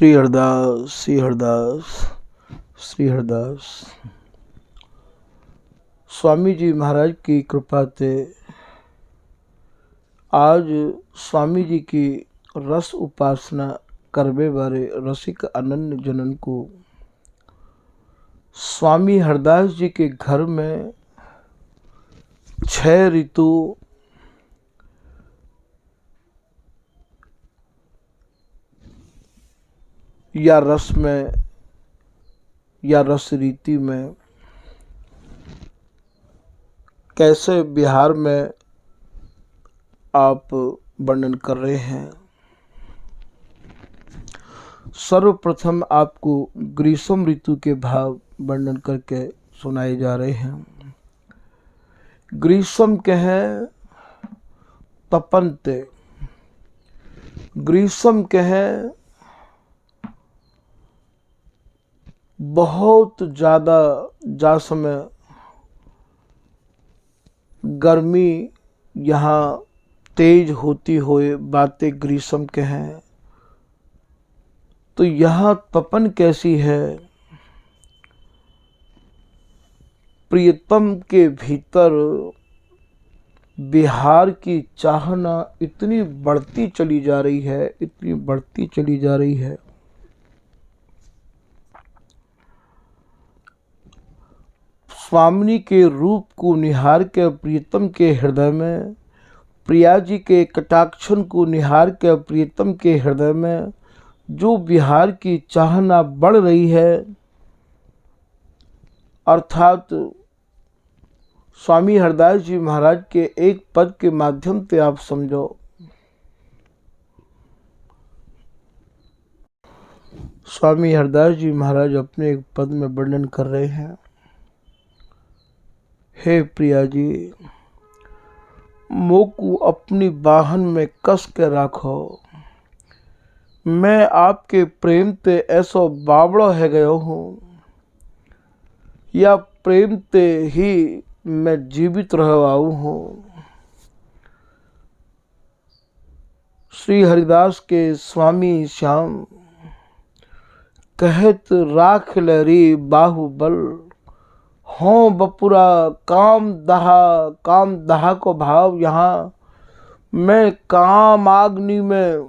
श्री हरदास श्री हरदास श्री हरदास। स्वामी जी महाराज की कृपा से आज स्वामी जी की रस उपासना करवे वाले रसिक अनन्य जनन को स्वामी हरदास जी के घर में 6 ऋतु या रस में या रस रीति में कैसे बिहार में आप वर्णन कर रहे हैं। सर्वप्रथम आपको ग्रीष्म ऋतु के भाव वर्णन करके सुनाए जा रहे हैं। ग्रीष्म के हैं तपनते, ग्रीष्म के हैं बहुत ज़्यादा जा समय गर्मी यहाँ तेज होती हुए बातें ग्रीष्म के हैं। तो यहाँ तपन कैसी है, प्रियतम के भीतर बिहार की चाहना इतनी बढ़ती चली जा रही है, इतनी बढ़ती चली जा रही है। स्वामिनी के रूप को निहार के प्रियतम के हृदय में, प्रिया जी के कटाक्षण को निहार के प्रियतम के हृदय में जो बिहार की चाहना बढ़ रही है, अर्थात स्वामी हरदास जी महाराज के एक पद के माध्यम से आप समझो। स्वामी हरदास जी महाराज अपने एक पद में वर्णन कर रहे हैं, हे प्रिया जी, मोकू अपनी बाहन में कस के राखो। मैं आपके प्रेम ते ऐसो बावड़ो है गयो हूँ, या प्रेम ते ही मैं जीवित रहवाऊ हूँ। श्री हरिदास के स्वामी श्याम कहत राख लरी बाहुबल, हों बपुरा काम दहा को भाव। यहाँ मैं काम आग्नि में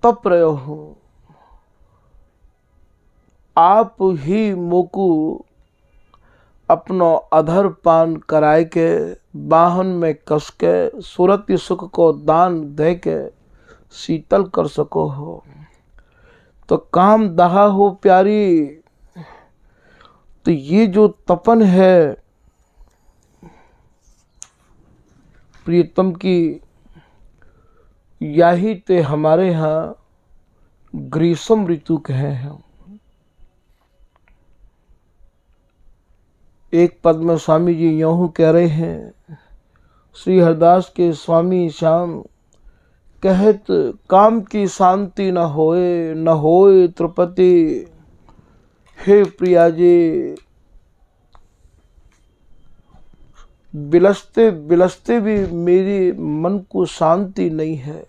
तप रहे हूँ, आप ही मोकू अपनो अधर पान कराए के बाहन में कस के सुरति सुख को दान दे के शीतल कर सको हो। तो काम दहा हो प्यारी, तो ये जो तपन है प्रियतम की, यही ते हमारे यहाँ ग्रीष्म ऋतु कहे हैं। एक पद में स्वामी जी यूं कह रहे हैं, श्री हरदास के स्वामी श्याम कहत काम की शांति न होए त्रिपति। हे प्रिया जी, बिलसते बिलसते भी मेरे मन को शांति नहीं है,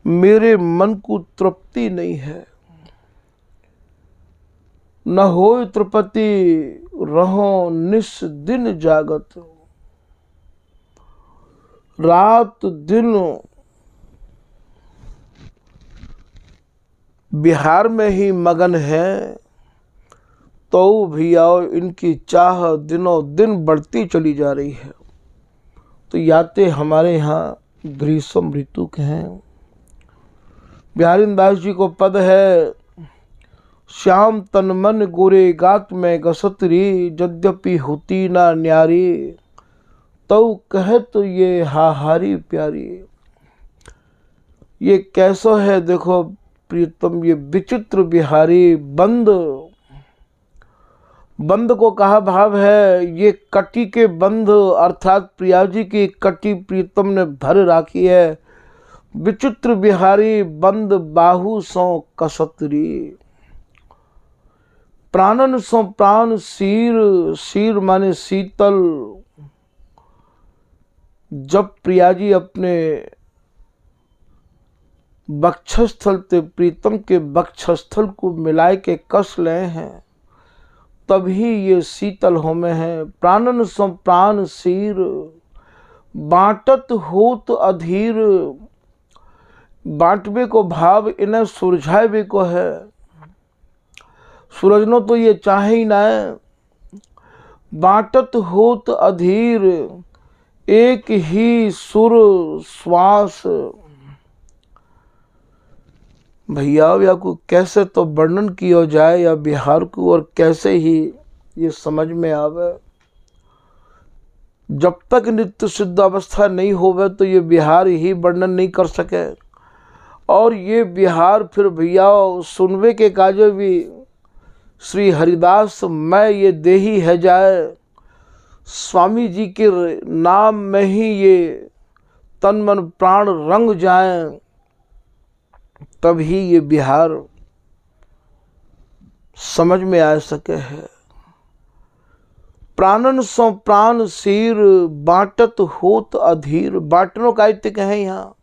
मेरे मन को तृप्ति नहीं है। न होए त्रिपति रहो निस दिन जागत, रात दिन बिहार में ही मगन है। तो भी आओ, इनकी चाह दिनों दिन बढ़ती चली जा रही है। तो याते हमारे यहाँ ग्रीष्म ऋतु के हैं। बिहारी दास जी को पद है, श्याम तन मन गोरे गात में गसतरी, यद्यपि होती ना न्यारी, तो कहे तो ये हाहारी प्यारी। ये कैसो है देखो प्रियतम, ये विचित्र बिहारी बंद को कहा भाव है, ये कटी के बंध अर्थात प्रिया जी की कटी प्रियतम ने भर राखी है। विचित्र बिहारी बंद बाहु सो कसतरी, प्राणन सो प्राण शीर माने शीतल। जब प्रिया जी अपने वक्षस्थल ते प्रीतम के वक्षस्थल को मिलाए के कस ले हैं, तभी ये शीतल होमे हैं। प्राणन सो प्राण सीर, बाटत होत अधीर। बांटवे को भाव इन्हें सुरझावे को है। सूरजनो तो ये चाहे ही ना। बाटत होत अधीर, एक ही सुर श्वास। भैया या को कैसे तो वर्णन किया जाए या बिहार को, और कैसे ही ये समझ में आवे। जब तक नित्य सिद्ध अवस्था नहीं होवे तो ये बिहार ही वर्णन नहीं कर सके। और ये बिहार फिर भैया सुनवे के काजे भी श्री हरिदास मैं ये देही है जाए, स्वामी जी के नाम में ही ये तन मन प्राण रंग जाए, तभी ये बिहार समझ में आ सके है। प्राणन सो प्राण सीर, बाटत होत अधीर। बाटनों का इत्तिक है यहाँ,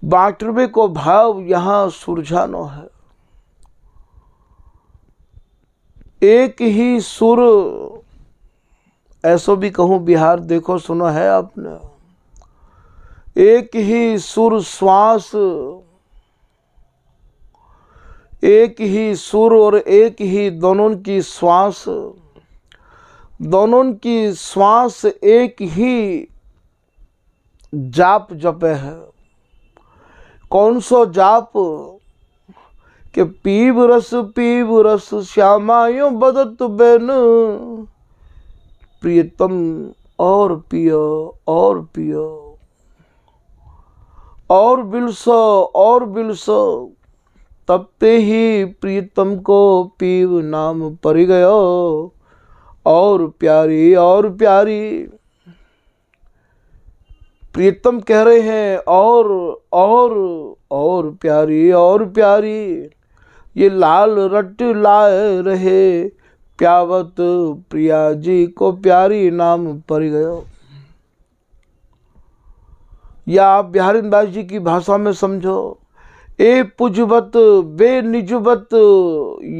बांटवे को भाव यहाँ सुरझानो है। एक ही सुर, ऐसो भी कहूँ बिहार देखो सुनो है आपने। एक ही सुर श्वास, एक ही सुर और एक ही दोनों की श्वास। दोनों की श्वास एक ही जाप जपे है। कौन सो जाप कि पीव रस श्यामायो बदत बेन, प्रियतम और पियो और पियो, और बिलसो तब ते ही प्रियतम को पीव नाम परि गयो, और प्यारी और प्यारी। प्रियतम कह रहे हैं और प्यारी और प्यारी। ये लाल रट लाए रहे, प्यावत प्रिया जी को प्यारी नाम परि गयो। या आप बिहारीदास जी की भाषा में समझो, ए पुजबत बे निजबत,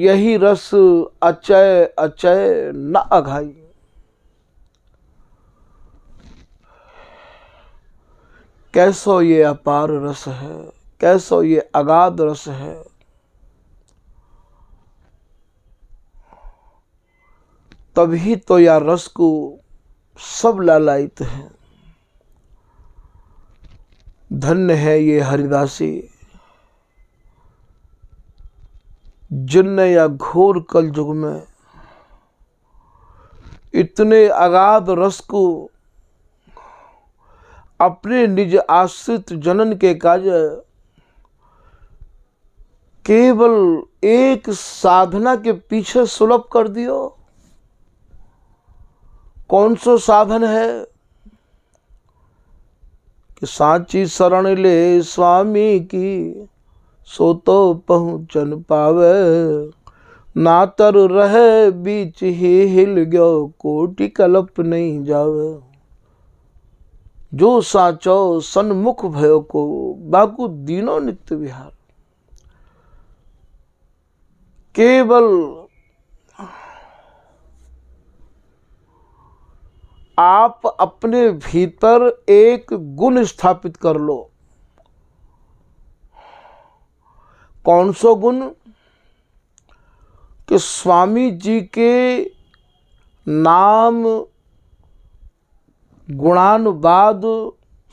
यही रस अचय अचय न अघाई। कैसो ये अपार रस है, कैसो ये अगाध रस है। तभी तो या रस को सब लालायित हैं। धन्य है ये हरिदासी, जिनने या घोर कल युग में इतने अगाध रस को अपने निज आश्रित जनन के कार्य केवल एक साधना के पीछे सुलभ कर दियो। कौन सो साधन है कि साची शरण ले स्वामी की, सो तो पहुँचन पावे। नातर रहे बीच ही हिल गयो, कोटि कल्प नहीं जावे। जो साचो सन्मुख भयो को, बाकु दीनो नित्य विहार। केवल आप अपने भीतर एक गुण स्थापित कर लो। कौन सो गुण कि स्वामी जी के नाम गुणानुवाद,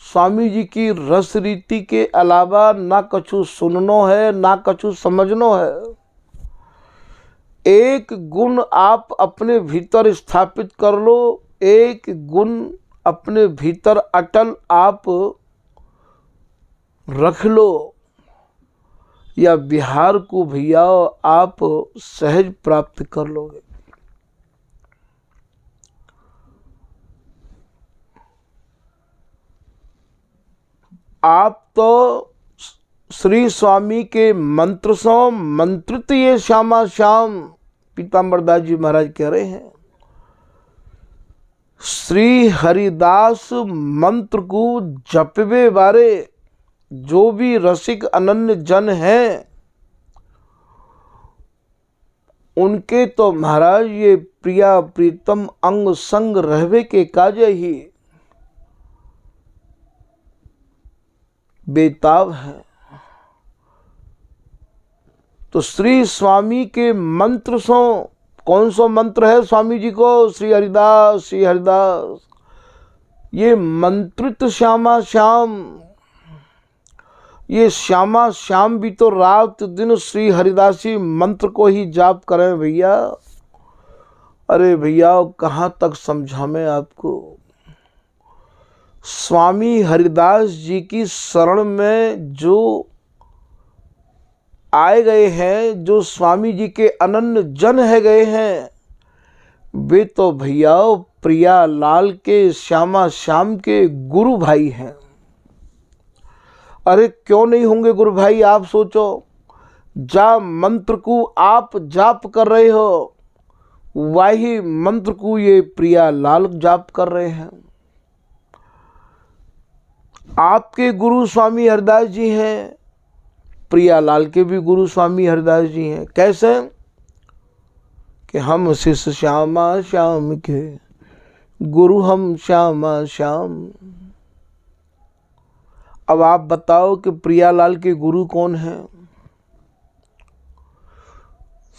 स्वामी जी की रस रीति के अलावा ना कछु सुननो है ना कछु समझनो है। एक गुण आप अपने भीतर स्थापित कर लो, एक गुण अपने भीतर अटल आप रख लो, या बिहार को भैया आप सहज प्राप्त कर लोगे। आप तो श्री स्वामी के मंत्र सो मंत्रित ये श्यामा श्याम, पीताम्बर दास जी महाराज कह रहे हैं। श्री हरिदास मंत्र को जपवे बारे जो भी रसिक अनन्य जन हैं उनके तो महाराज ये प्रिया प्रीतम अंग संग रहवे के काजे ही बेताब है। तो श्री स्वामी के मंत्र सो, कौन सा मंत्र है स्वामी जी को? श्री हरिदास ये मंत्रित श्यामा श्याम, ये श्यामा श्याम भी तो रात दिन श्री हरिदासी मंत्र को ही जाप करें भैया। अरे भैया कहाँ तक समझा मैं आपको। स्वामी हरिदास जी की शरण में जो आए गए हैं, जो स्वामी जी के अनन्य जन है गए हैं, वे तो भैया प्रिया लाल के श्यामा श्याम के गुरु भाई हैं। अरे क्यों नहीं होंगे गुरु भाई? आप सोचो, जा मंत्र को आप जाप कर रहे हो, वही मंत्र को ये प्रिया लाल जाप कर रहे हैं। आपके गुरु स्वामी हरिदास जी हैं, प्रिया लाल के भी गुरु स्वामी हरिदास जी हैं। कैसे? कि हम शिष्य श्यामा श्याम के, गुरु हम श्यामा श्याम। अब आप बताओ कि प्रियालाल के गुरु कौन हैं?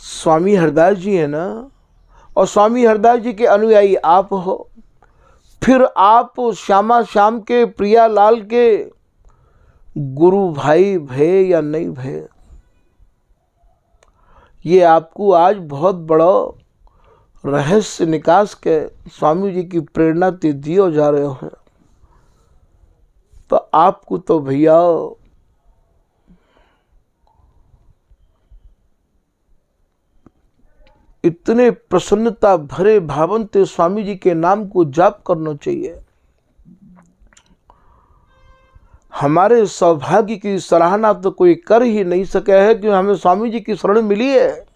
स्वामी हरिदास जी है ना, और स्वामी हरिदास जी के अनुयायी आप हो। फिर आप श्यामा श्याम के प्रियालाल के गुरु भाई भय या नहीं भय? ये आपको आज बहुत बड़ा रहस्य निकास के स्वामी जी की प्रेरणा ते दियो जा रहे हो। तो आपको तो भैया इतने प्रसन्नता भरे भावंते स्वामी जी के नाम को जाप करना चाहिए। हमारे सौभाग्य की सराहना तो कोई कर ही नहीं सके है कि हमें स्वामी जी की शरण मिली है।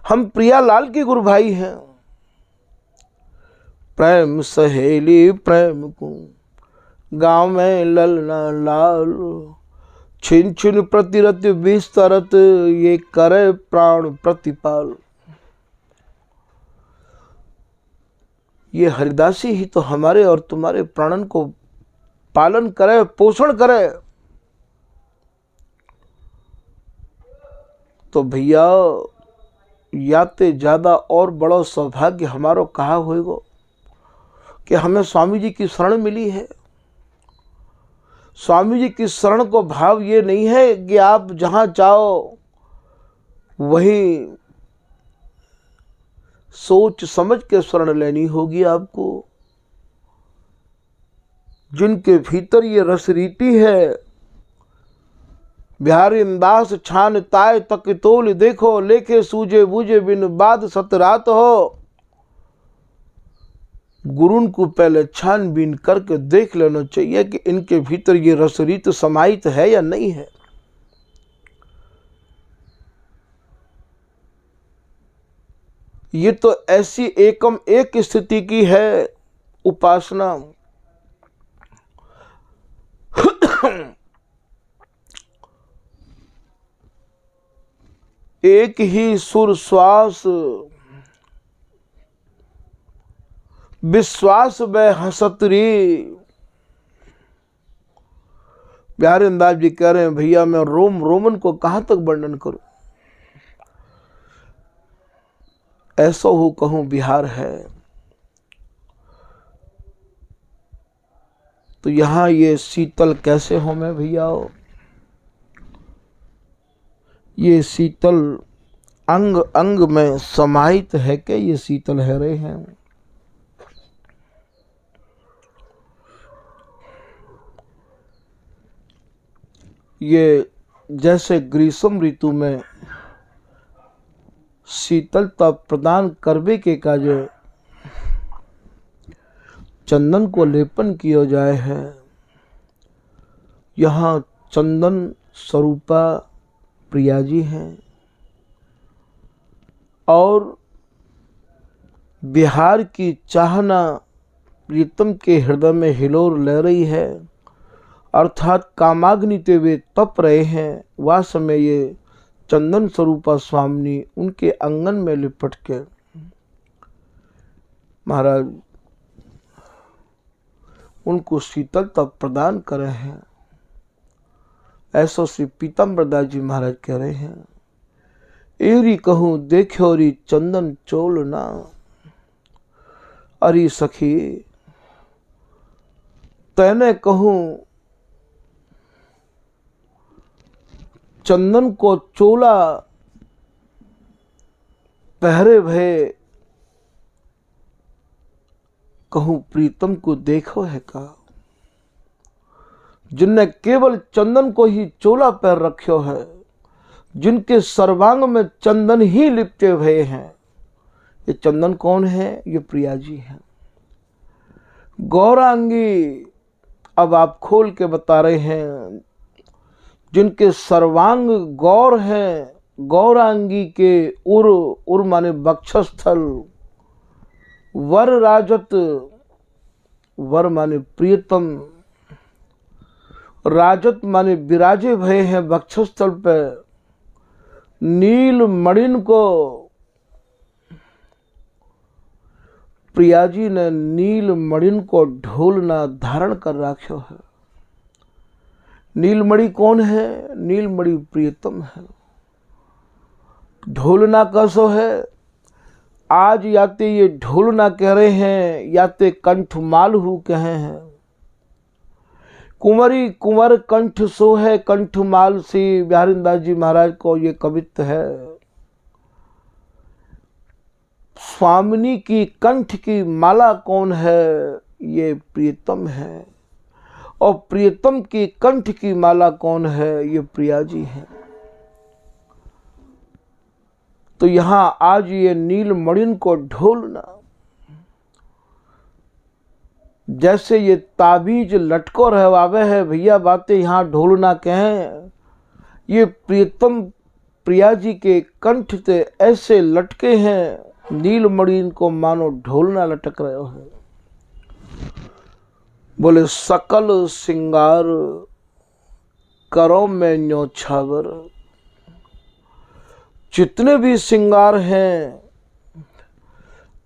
हम प्रियालाल के गुरु भाई हैं। प्रेम सहेली प्रेम को गाँव में ललना लाल, छिन छिन प्रतिरत विस्तरत, ये करे प्राण प्रतिपाल। ये हरिदासी ही तो हमारे और तुम्हारे प्राणन को पालन करे, पोषण करे। तो भैया याते ज्यादा और बड़ा सौभाग्य हमारो कहा होगा कि हमें स्वामी जी की शरण मिली है। स्वामी जी की शरण को भाव ये नहीं है कि आप जहां चाहो वहीं सोच समझ के शरण लेनी होगी आपको। जिनके भीतर ये रस रीति है, बिहारी दास छान ताय तक तोल देखो, लेखे सूझे बूझे बिन बाद सतरात हो। गुरुन को पहले छानबीन करके देख लेना चाहिए कि इनके भीतर ये रसरीत समाहित है या नहीं है। ये तो ऐसी एकम एक स्थिति की है उपासना। एक ही सुर श्वास विश्वास में हसतरी। प्यारे अंदाज जी कह रहे हैं भैया मैं रोम रोमन को कहां तक वर्णन करूं। ऐसा हो कहूं बिहार है। तो यहां ये शीतल कैसे हो मैं भैया? ये शीतल अंग अंग में समाहित है कि ये शीतल है रहे हैं। ये जैसे ग्रीष्म ऋतु में शीतलता प्रदान करने के काजे चंदन को लेपन किया जाए है। यहाँ चंदन स्वरूपा प्रिया जी हैं और बिहार की चाहना प्रीतम के हृदय में हिलोर ले रही है। अर्थात कामाग्नि ते वे तप रहे हैं, वह समय ये चंदन स्वरूपा स्वामिनी उनके आंगन में लिपट के महाराज उनको शीतलता प्रदान कर रहे हैं। ऐसा श्री पीताम्बर दास जी महाराज कह रहे हैं, एरी कहूं देखो री चंदन चोलना, अरी सखी तैने कहूं चंदन को चोला पहरे भय, कहूं प्रीतम को देखो है का। जिनने केवल चंदन को ही चोला पैर रखो है, जिनके सर्वांग में चंदन ही लिपटे हुए हैं, ये चंदन कौन है? ये प्रिया जी हैं। गौरांगी अब आप खोल के बता रहे हैं, जिनके सर्वांग गौर हैं, गौरांगी के उर माने वक्षस्थल, वर राजत, वर माने प्रियतम, राजत माने विराजे भय हैं वक्षस्थल पर। नील मणिन को प्रिया जी ने नील मणिन को ढोलना धारण कर रखो है। नीलमणि कौन है? नीलमणि प्रियतम है। ढोलना कैसो है? आज याते ये ढोलना कह रहे हैं, याते कंठमाल हु कहे हैं। कुंवरी कुंवर कंठ सो है कंठमाल सी, बिहारीदास जी महाराज को ये कवित्व है। स्वामिनी की कंठ की माला कौन है? ये प्रियतम है। और प्रियतम की कंठ की माला कौन है? ये प्रिया जी हैं। तो यहां आज ये नीलमणिन को ढोलना, जैसे ये ताबीज लटको रहवावे है भैया, बातें यहां ढोलना कहें। ये प्रियतम प्रिया जी के कंठ से ऐसे लटके हैं, नीलमणिन को मानो ढोलना लटक रहे हो। बोले सकल सिंगार करो में न्योछावर, जितने भी सिंगार हैं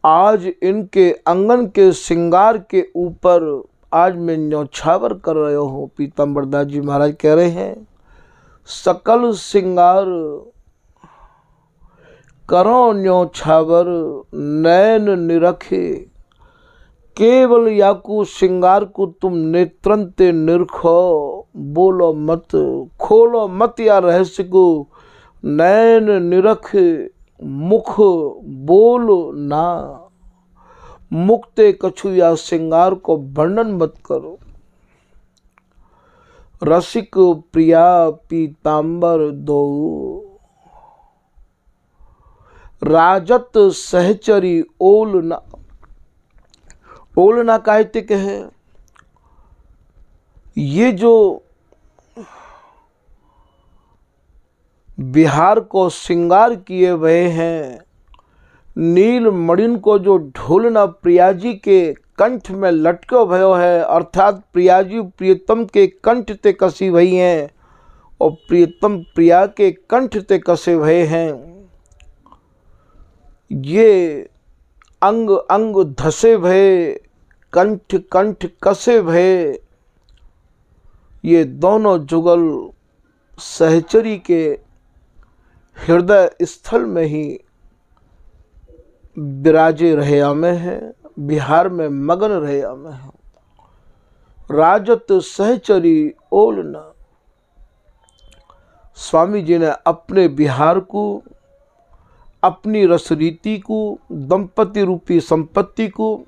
आज इनके अंगन के सिंगार के ऊपर आज मैं न्योछावर कर रहे हो। पीताम्बर दास जी महाराज कह रहे हैं, सकल सिंगार करो न्योछावर, नैन निरखे, केवल याकू सिंगार को तुम नेत्रंते निरखो, बोलो मत, खोलो मत या रहस्य को, नैन निरख मुख बोल ना, मुक्ते कछु या सिंगार को वर्णन मत करो। रसिक प्रिया पीताम्बर दो, राजत सहचरी ओलना। ओलना कायतिक है। ये जो बिहार को श्रृंगार किए हुए हैं, नील मणिन को जो ढोलना प्रिया जी के कंठ में लटको भयो है, अर्थात प्रिया जी प्रियतम के कंठ ते कसी भई हैं और प्रियतम प्रिया के कंठ ते कसे भये हैं। ये अंग अंग धसे भये, कंठ कंठ कसे भये, ये दोनों जुगल सहचरी के हृदय स्थल में ही विराजे रहे आमे हैं, बिहार में मगन रहे आमे हैं। राजत सहचरी ओलना, स्वामी जी ने अपने बिहार को, अपनी रसरीति को, दंपति रूपी संपत्ति को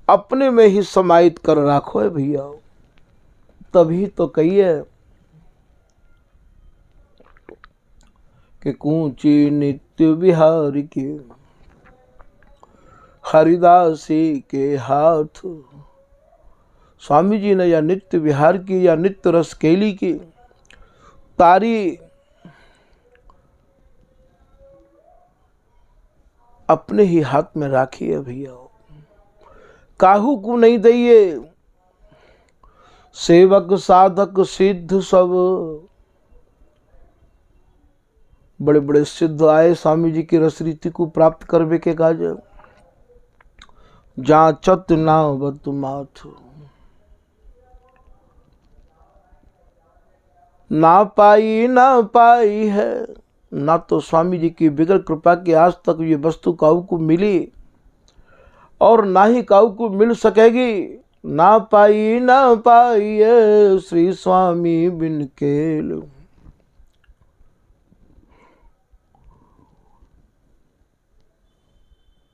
अपने में ही समाहित कर रखो है भैया। तभी तो कहिए कि कूची नित्य बिहारी के हरिदासी के हाथ। स्वामी जी ने या नित्य विहार की या नित्य रस केली की तारी अपने ही हाथ में राखी है भैया। काहू को नहीं दइए, सेवक साधक सिद्ध सब, बड़े बड़े सिद्ध आए स्वामी जी की रस रीति को प्राप्त करवे के काज। जा चत नावत माथ, ना पाई है। ना तो स्वामी जी की बिगड़ कृपा के आज तक ये वस्तु काऊ को मिली और ना ही काऊ को मिल सकेगी। ना पाई है श्री स्वामी बिन केल।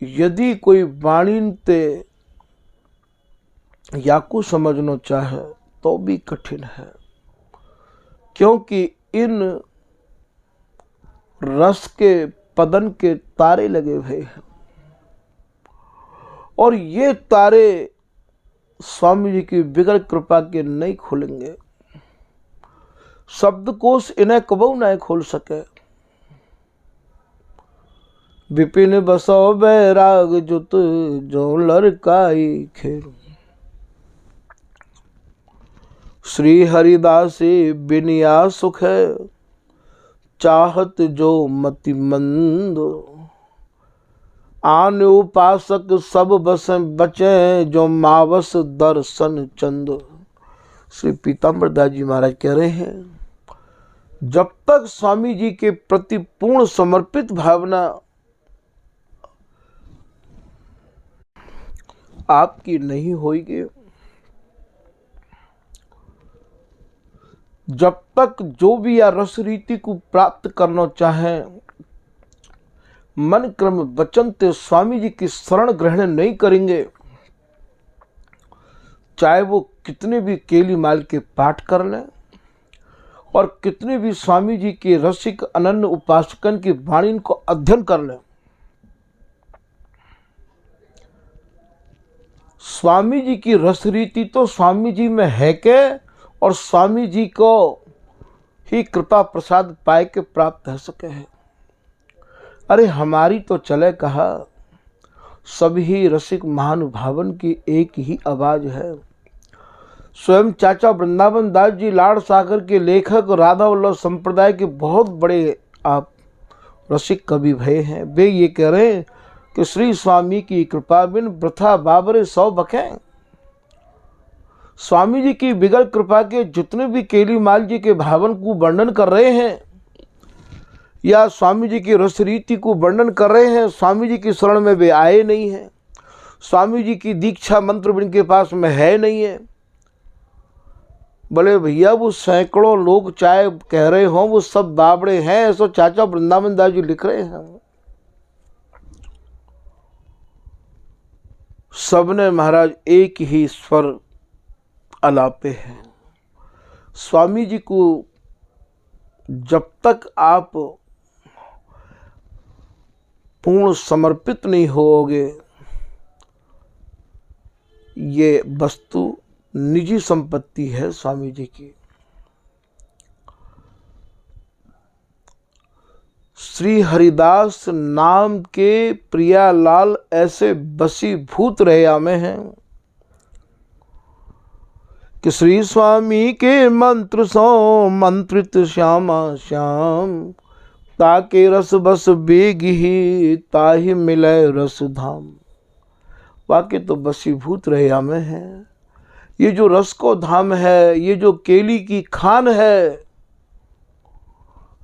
यदि कोई वाणी ते या को समझना चाहे तो भी कठिन है, क्योंकि इन रस के पदन के तारे लगे हुए हैं और ये तारे स्वामी जी की बिगड़ कृपा के नहीं खुलेंगे। शब्दकोश इन्हें कबू नहीं खोल सके। विपिन बसो बैराग जुत जो लड़काई खेल। श्री हरिदासी बिनिया सुख है, चाहत जो मति मंद। आन उपासक सब बस बचे, जो मावस दर्शन चंद। श्री पीताम्बर दास जी महाराज कह रहे हैं, जब तक स्वामी जी के प्रति पूर्ण समर्पित भावना आपकी नहीं होगी, जब तक जो भी या रस रीति को प्राप्त करना चाहे मन क्रम वचन ते स्वामी जी की शरण ग्रहण नहीं करेंगे, चाहे वो कितने भी केली माल के पाठ कर लें और कितने भी स्वामी जी के रसिक अनन्य उपासकन की वाणी को अध्ययन कर लें, स्वामी जी की रस रीति तो स्वामी जी में है के और स्वामी जी को ही कृपा प्रसाद पाए के प्राप्त हो सके है। अरे हमारी तो चले कहा, सभी रसिक महानुभावन की एक ही आवाज है। स्वयं चाचा वृंदावन दास जी लाड़ सागर के लेखक, राधा वल्लभ संप्रदाय के बहुत बड़े आप रसिक कवि भय हैं। वे ये कह रहे हैं कि श्री स्वामी की कृपा बिन वृथा बाबरे सौ बखें। स्वामी जी की बिगड़ कृपा के जितने भी केली माल जी के भावन को वर्णन कर रहे हैं या स्वामी जी की रस रीति को वर्णन कर रहे हैं, स्वामी जी की शरण में वे आए नहीं हैं, स्वामी जी की दीक्षा मंत्र भी इनके पास में है नहीं है। बोले भैया वो सैकड़ों लोग चाहे कह रहे हों वो सब बाबड़े हैं, ऐसा चाचा वृंदावन दास जी लिख रहे हैं। सबने महाराज एक ही स्वर अलापे हैं। स्वामी जी को जब तक आप पूर्ण समर्पित नहीं होगे, ये वस्तु निजी संपत्ति है स्वामी जी की। श्री हरिदास नाम के प्रियालाल ऐसे बसीभूत रहे में हैं कि श्री स्वामी के मंत्र सो मंत्रित श्यामा श्याम, ताके रस बस बेग ही ताहि मिले रस धाम। वाकई तो बसीभूत रहे में है। ये जो रस को धाम है, ये जो केली की खान है,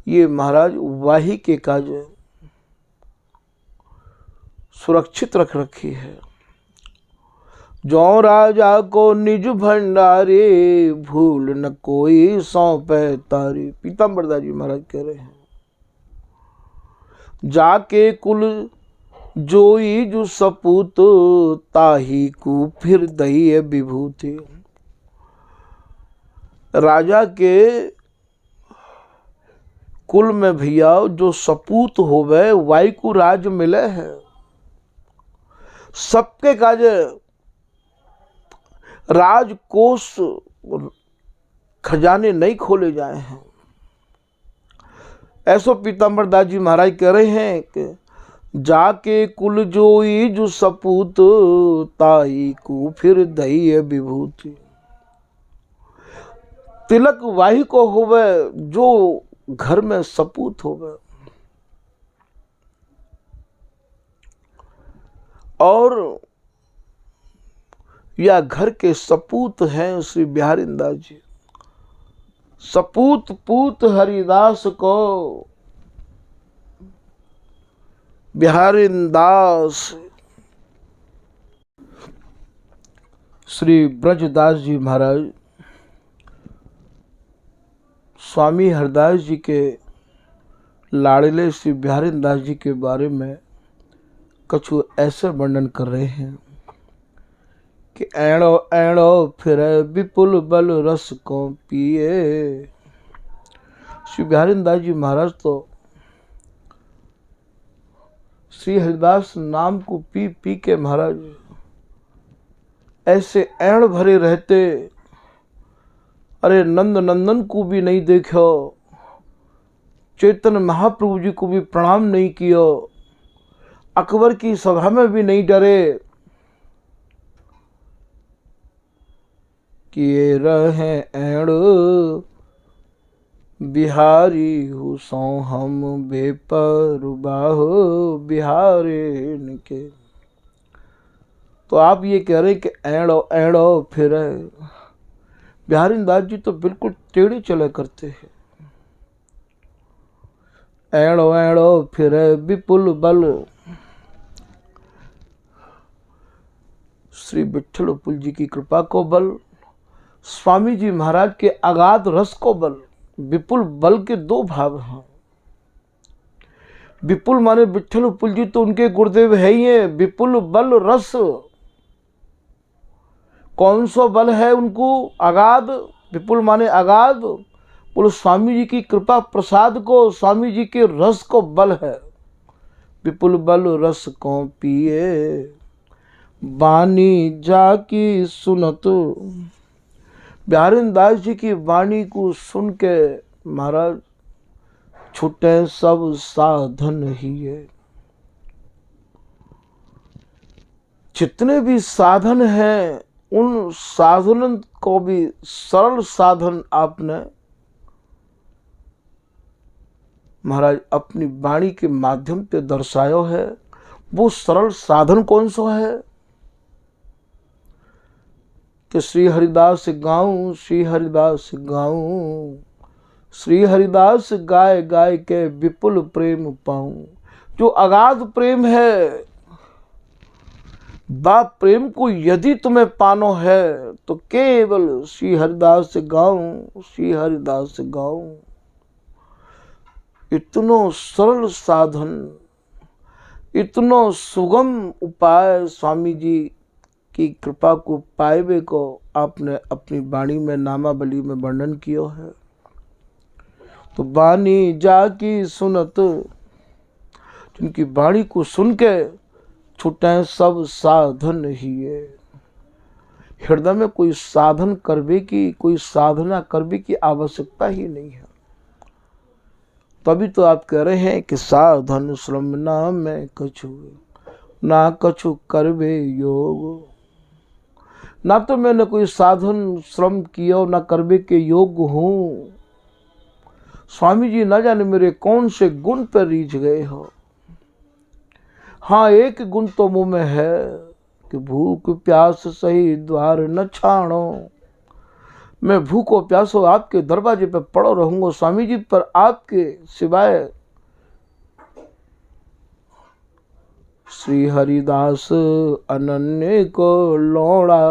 ये महाराज वाही के काज सुरक्षित रख रखी है। जो राजा को निज भंडारे, भूल न कोई सौंपे तारे। पीताम्बर दास जी महाराज कह रहे हैं, जाके कुल जोई जो सपूत, ताही को फिर दही विभूति। राजा के कुल में भैया जो सपूत होवे वाई को राज मिले है। सबके काज राजकोष खजाने नहीं खोले जाए हैं। ऐसो पीताम्बर दास जी महाराज कह रहे हैं कि जाके कुल जोई जो सपूत, ताई को फिर दही विभूति। तिलक वाही को होवे जो घर में सपूत होवे। और या घर के सपूत हैं श्री बिहारी दास जी। सपूत पूत हरिदास को बिहारी दास श्री ब्रजदास जी महाराज स्वामी हरदास जी के लाड़ले श्री बिहारी दास जी के बारे में कछु ऐसे वर्णन कर रहे हैं कि ऐणो ऐणो फिर विपुल बल रस को पिए। श्री बिहारी दास जी महाराज तो श्री हरिदास नाम को पी पी के महाराज ऐसे ऐण भरे रहते। अरे नंद नंदन को भी नहीं देखो, चैतन्य महाप्रभु जी को भी प्रणाम नहीं किया, अकबर की सभा में भी नहीं डरे किए रहे ऐण बिहारी हूँ सो हम बेपरवाह बिहारे के। तो आप ये कह रहे हैं कि ऐड़ो ऐड़ो फिर बिहारी दास जी तो बिल्कुल टेढ़े चले करते हैं। ऐड़ो ऐड़ो फिर विपुल बल श्री विठल उपल जी की कृपा को बल, स्वामी जी महाराज के अगाध रस को बल। विपुल बल के दो भाव हैं। विपुल माने विठल उपल जी तो उनके गुरुदेव है ही हैं। विपुल बल रस कौन सा बल है उनको? अगाध। विपुल माने अगाध, बोलो स्वामी जी की कृपा प्रसाद को, स्वामी जी के रस को बल है। विपुल बल रस को पिए बानी जाकी सुनत। बिहारी दास जी की वाणी को सुन के महाराज छूटे सब साधन ही है। जितने भी साधन हैं उन साधन को भी सरल साधन आपने महाराज अपनी वाणी के माध्यम पे दर्शायो है। वो सरल साधन कौन सा है कि श्री हरिदास गाऊं, श्री हरिदास गाऊं, श्री हरिदास गाय गाय के विपुल प्रेम पाऊं। जो अगाध प्रेम है, बा प्रेम को यदि तुम्हें पानो है तो केवल श्री हरिदास गाऊं, श्री हरिदास गाऊं। इतनो सरल साधन, इतनो सुगम उपाय स्वामी जी की कृपा को पाएबे को आपने अपनी वाणी में नामावली में वर्णन किया है। तो वाणी जाकी सुनत, जिनकी वाणी को सुन के छूटे सब साधन ही है। हृदय में कोई साधन करने की, कोई साधना करने की आवश्यकता ही नहीं है। तभी तो आप कह रहे हैं कि साधन श्रम ना मैं कछु, ना कछु करवे योग। ना तो मैंने कोई साधन श्रम किया, ना करवे के योग्य हूँ। स्वामी जी न जाने मेरे कौन से गुण पर रीझ गए हो। हाँ, एक गुण तो मुँह में है कि भूख प्यास सही द्वार न छाणो। मैं भूखो प्यासो आपके दरवाजे पे पड़ो रहूंगा स्वामी जी, पर आपके सिवाय श्री हरिदास अनन्य को लौड़ा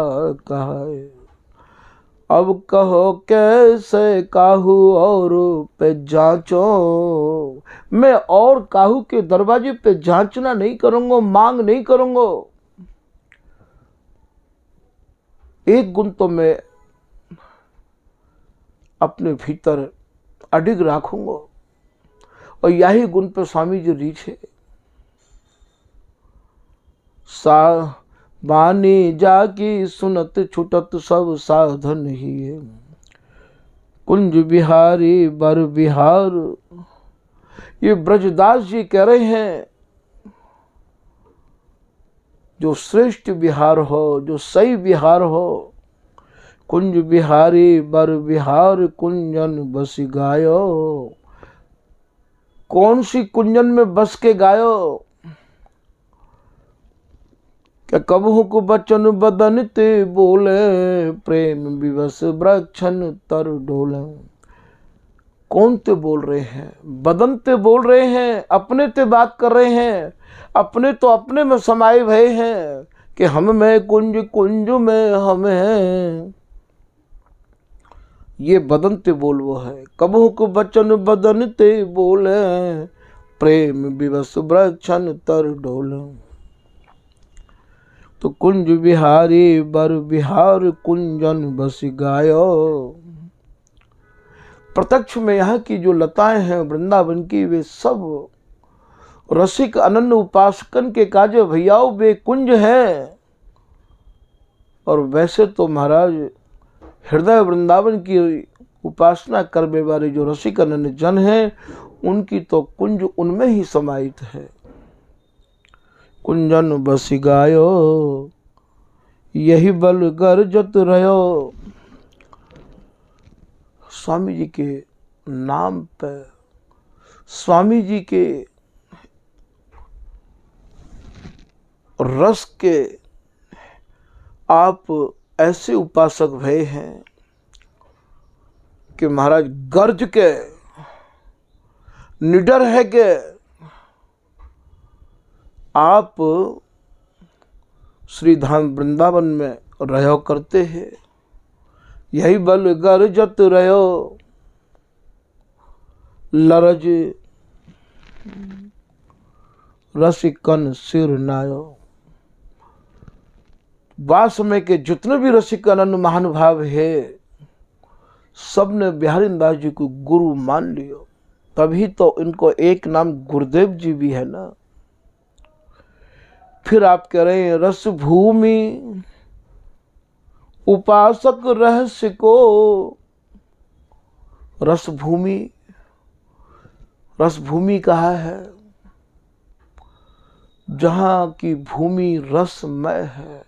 कहे। अब कहो कैसे काहू और पे जांचो। मैं और काहू के दरवाजे पे जांचना नहीं करूंगा, मांग नहीं करूंगा। एक गुण तो मैं अपने भीतर अडिग रखूंगा और यही गुण पे स्वामी जी रीछे। सा बानी जाकी सुनत छुटत सब साधन ही है। कुंज बिहारी बर बिहार, ये ब्रजदास जी कह रहे हैं जो श्रेष्ठ बिहार हो, जो सही बिहार हो, कुंज बिहारी बर बिहार कुंजन बस गायो। कौन सी कुंजन में बस के गायो? क्या कबहू को बचन बदन ते बोले, प्रेम विवश वृक्षन तर डोले। कौन ते बोल रहे हैं? बदन ते बोल रहे हैं, अपने ते बात कर रहे हैं। अपने तो अपने में समाये भय हैं कि हम में कुंज कुंज में हम हैं। ये बदन ते बोल वो है। कबहू को बचन बदन ते बोले, प्रेम विवश वृक्षन तर डोले। तो कुंज बिहारी बर बिहार कुंजन बस गायो। प्रत्यक्ष में यहाँ की जो लताएं हैं वृंदावन की, वे सब रसिक अनन्य उपासकन के काजे भैयाओ वे कुंज हैं। और वैसे तो महाराज हृदय वृंदावन की उपासना करने वाले जो रसिक अनन्य जन हैं, उनकी तो कुंज उनमें ही समाहित है। कुंजन बस गायो यही बल गरजत रहो। स्वामी जी के नाम पे, स्वामी जी के रस के आप ऐसे उपासक भय हैं कि महाराज गर्ज के निडर है कि आप श्री धाम वृंदावन में रहो करते हैं। यही बल गरजत रहो लरज रसिकन सिर नायो। वासमय के जितने भी रसिक अनन्य महानुभाव है, सबने बिहारी दास जी को गुरु मान लियो। तभी तो इनको एक नाम गुरुदेव जी भी है ना। फिर आप कह रहे हैं रस भूमि उपासक रहस्य को। रस भूमि, रस भूमि कहा है जहां की भूमि रसमय है,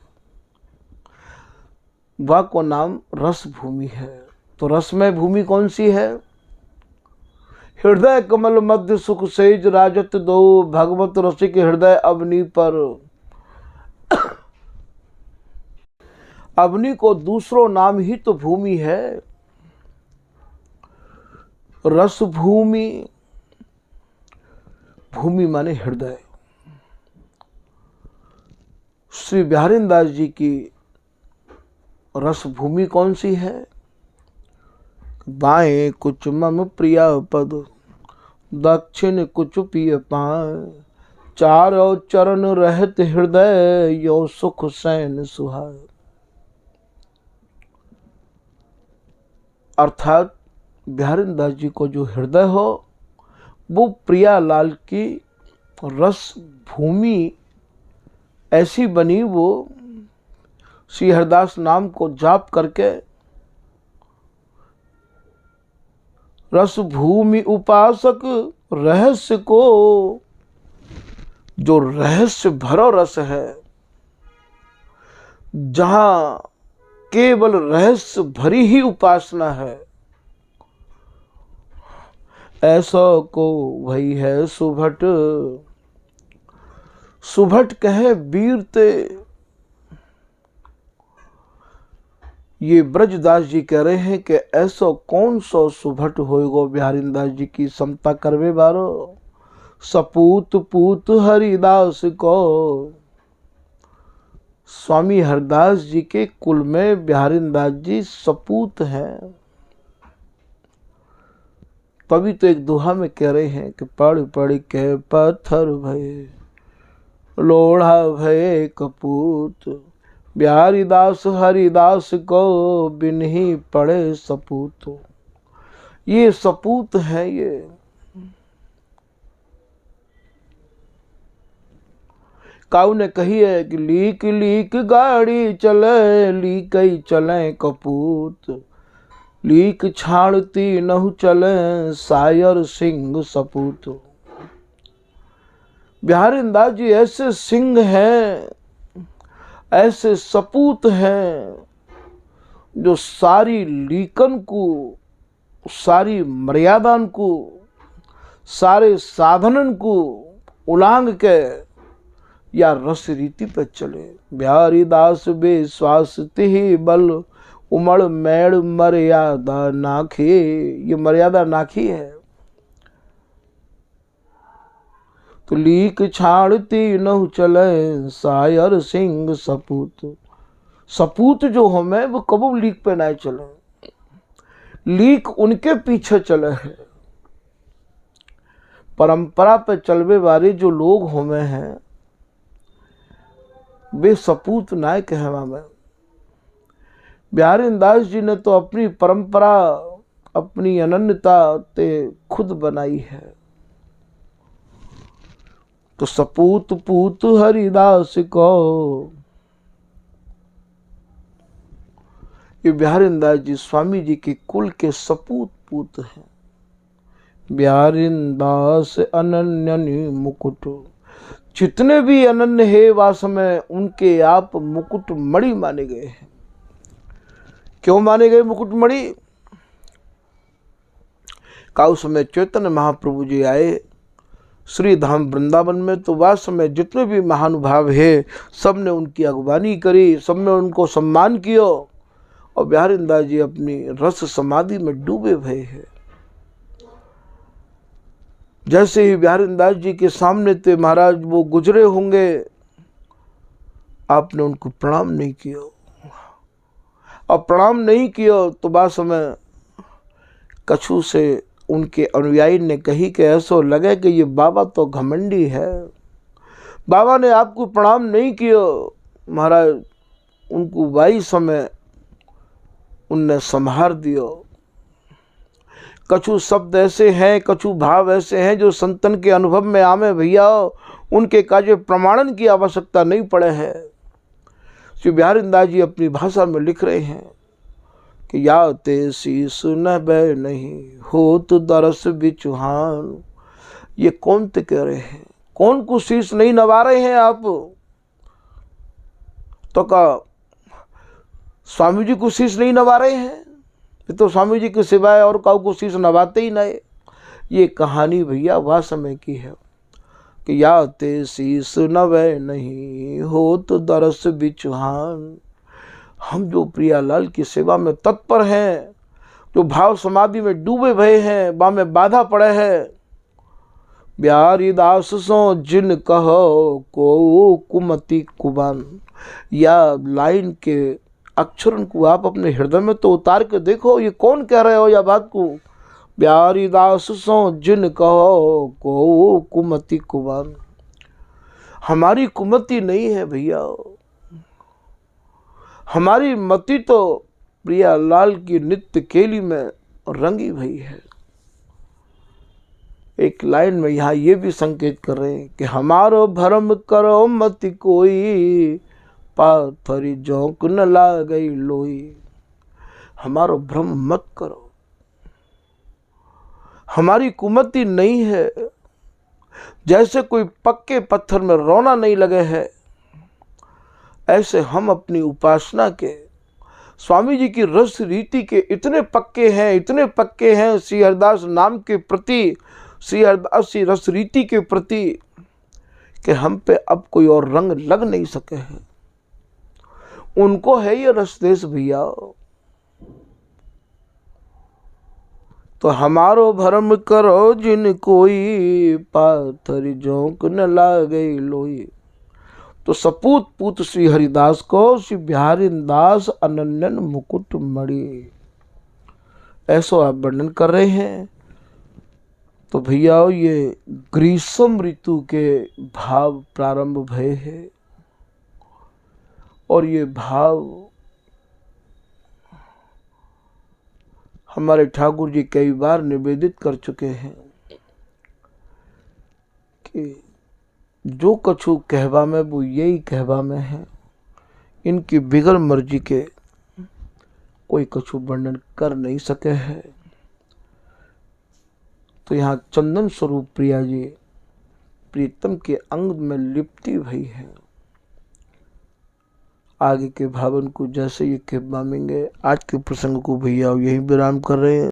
वह को नाम रस भूमि है। तो रसमय भूमि कौन सी है? हृदय कमल मध्य सुख सेज राजत दो, भगवत रसिक हृदय अवनी पर। अवनी को दूसरो नाम ही तो भूमि है। रस भूमि, भूमि माने हृदय। श्री बिहारी दास जी की रस भूमि कौन सी है? बाएं कुछ मम प्रिया पद, दक्षिण कुछ पिय पाए, चारों चरण रहत हृदय, यो सुख सैन सुहाय। अर्थात बिहारी दास जी को जो हृदय हो, वो प्रियालाल की रस भूमि ऐसी बनी। वो श्री हरिदास नाम को जाप करके रस भूमि उपासक रहस्य को, जो रहस्य भरो रस है, जहां केवल रहस्य भरी ही उपासना है, ऐसा को वही है सुभट। सुभट कहे वीरते। ये ब्रजदास जी कह रहे हैं कि ऐसा कौन सो सुभट होएगो बिहारी दास जी की समता करवे बारो। सपूत पूत हरिदास को। स्वामी हरिदास जी के कुल में बिहारी दास जी सपूत हैं। तभी तो एक दोहा में कह रहे हैं कि पढ़ पढ़ के पत्थर भये, लोढ़ा भये कपूत, बिहारी दास हरिदास को बिन्ही पड़े सपूत। ये सपूत है। ये काऊ ने कही है कि लीक लीक गाड़ी चले, लीक ही चले कपूत, लीक छाड़ती नहु चले सायर सिंह सपूत। बिहारी दास जी ऐसे सिंह हैं, ऐसे सपूत हैं, जो सारी लीकन को, सारी मर्यादान को, सारे साधनन को उलांग के या रस रीति पे चले। बिहारी दास बेश्वास तिहि बल उमड़ मैड़ मर्यादा नाखे। ये मर्यादा नाखी है। तो लीक छाड़ती न चले सायर सिंह सपूत। सपूत जो हमें वो कबू लीक पे ना चले, लीक उनके पीछे चले हैं। परंपरा पे चलवे वाले जो लोग हमें हैं वे सपूत ना कहवा में। बिहारी दास जी ने तो अपनी परंपरा, अपनी अनन्यता ते खुद बनाई है। तो सपूत पूत हरिदास को, ये बिहारी दास जी स्वामी जी के कुल के सपूत पूत हैं। बिहारी दास अनन्य मुकुट, जितने भी अनन्य है वास में उनके आप मुकुट मणि माने गए हैं। क्यों माने गए मुकुट मणि? का उस समय चैतन्य महाप्रभु जी आए श्री धाम वृंदावन में, तो वास में जितने भी महानुभाव है सब ने उनकी अगवानी करी, सब ने उनको सम्मान किया। और बिहारी दास जी अपनी रस समाधि में डूबे हुए हैं। जैसे ही बिहारी दास जी के सामने थे महाराज वो गुजरे होंगे, आपने उनको प्रणाम नहीं किया। और प्रणाम नहीं किया तो बात समय कछु से उनके अनुयायी ने कही कि ऐसा लगे कि ये बाबा तो घमंडी है, बाबा ने आपको प्रणाम नहीं किया। महाराज उनको वाई समय उनने संहार दिया। कछु शब्द ऐसे हैं, कछु भाव ऐसे हैं जो संतन के अनुभव में आमे भैया, उनके काजे प्रमाणन की आवश्यकता नहीं पड़े है। श्री बिहारी दास जी अपनी भाषा में लिख रहे हैं कि या ते शीस न बै नहीं हो तो दरस बिचुहान। ये कौन ते कह रहे हैं? कौन को शीस नहीं नवा रहे हैं आप? तो का स्वामी जी को शीस नहीं नवा रहे हैं? ये तो स्वामी जी के सिवाय और काऊ को शीस नवाते ही नहीं। ये कहानी भैया वह समय की है कि या ते शीस नवे नहीं हो तो दरस बिचुहान। हम जो प्रियालाल की सेवा में तत्पर हैं, जो भाव समाधि में डूबे भये हैं, बा में बाधा पड़े है। बिहारी दास सो जिन कहो को कुमति कुबान, या लाइन के अक्षरन को आप अपने हृदय में तो उतार के देखो, ये कौन कह रहे हो या बात को? बिहारी दास सो जिन कहो को कुमति कुबान। हमारी कुमति नहीं है भैया, हमारी मति तो प्रियालाल की नित्य केली में रंगी भई है। एक लाइन में यहाँ ये भी संकेत कर रहे हैं कि हमारो भरम करो मति कोई, पाथरी जोंक न ला गई लोई। हमारो भ्रम मत करो, हमारी कुमति नहीं है। जैसे कोई पक्के पत्थर में रोना नहीं लगे है, ऐसे हम अपनी उपासना के स्वामी जी की रस रीति के इतने पक्के हैं, इतने पक्के हैं श्री हरिदास नाम के प्रति, श्री हरिदास की रस रीति के प्रति, कि हम पे अब कोई और रंग लग नहीं सके हैं। उनको है ये रस देश भैया। तो हमारो भरम करो जिन कोई, पाथर जोंक न ला गई लोई। तो सपूत पूत श्री हरिदास को श्री बिहारी दास अनन्यन मुकुट मणि, ऐसा आप वर्णन कर रहे हैं। तो भैया ये ग्रीष्म ऋतु के भाव प्रारंभ भय है, और ये भाव हमारे ठाकुर जी कई बार निवेदित कर चुके हैं कि जो कछु कहवा में वो यही कहवा में है, इनकी बिगड़ मर्जी के कोई कछु वर्णन कर नहीं सके है। तो यहाँ चंदन स्वरूप प्रिया जी प्रीतम के अंग में लिपटी भई है। आगे के भावन को जैसे ये खेप मामेंगे। आज के प्रसंग को भैया यही विराम कर रहे हैं।